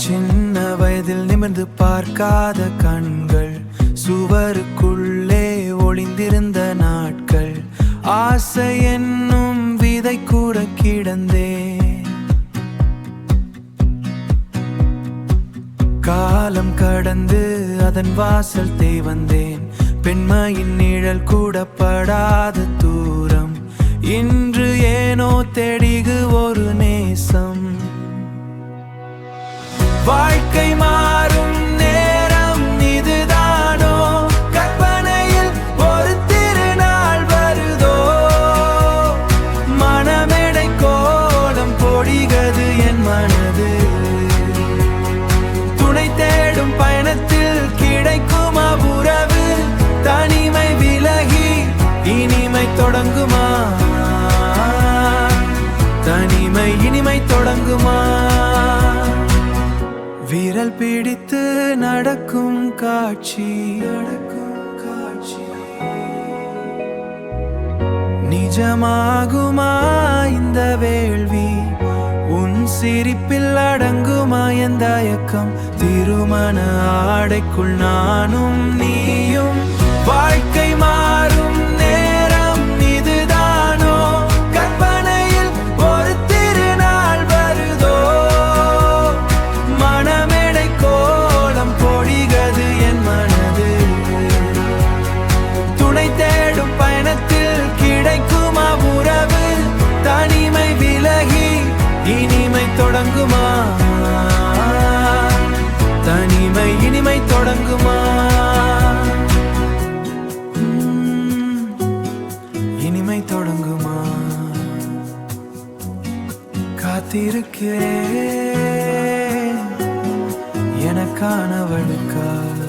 சின்ன வயதில் நிமிர்ந்து பார்க்காத கண்கள், சுவருக்குள்ளே ஒளிந்திருந்த நாட்கள், ஆசை என்னும் விதை கூட கிடந்தேன். காலம் கடந்து அதன் வாசல் தேவந்தேன். பெண்மையின் நிழல் கூட படாத தூரம், இன்று ஏனோ தேடிகு ஒரு நேசம். வாழ்க்கை மாறும் நேரம் இதுதானோ, கற்பனையில் ஒரு திருநாள் வருதோ, மனமெடை கோலம் பொழிகது என் மனது. துணை தேடும் பயணத்தில் கிடைக்குமா உறவு, தனிமை விலகி இனிமை தொடங்குமா, தனிமை இனிமை தொடங்குமா. விரல் பிடித்து நடக்கும் காட்சி, நிஜமாகுமா இந்த வேள்வி, உன் சிரிப்பில் அடங்குமா என் தயக்கம். திருமண ஆடைக்குள் நானும் நீயும், வாழ்க்கை மாறும் நேரம் இதுதானோ, கற்பனையில் ஒரு திருநாள் வருதோ, மனமெடை கோலம் பொழிகது என் மனது. துணை தேடும் பயணத்தில் கிடைக்குமா உறவு, தனிமை விலகி இனிமை தொடங்குமா, தனிமை இனிமை தொடங்குமா. இனிமை தொடங்குமா. காத்திருக்கிறேன் எனக்கானவளுக்காக.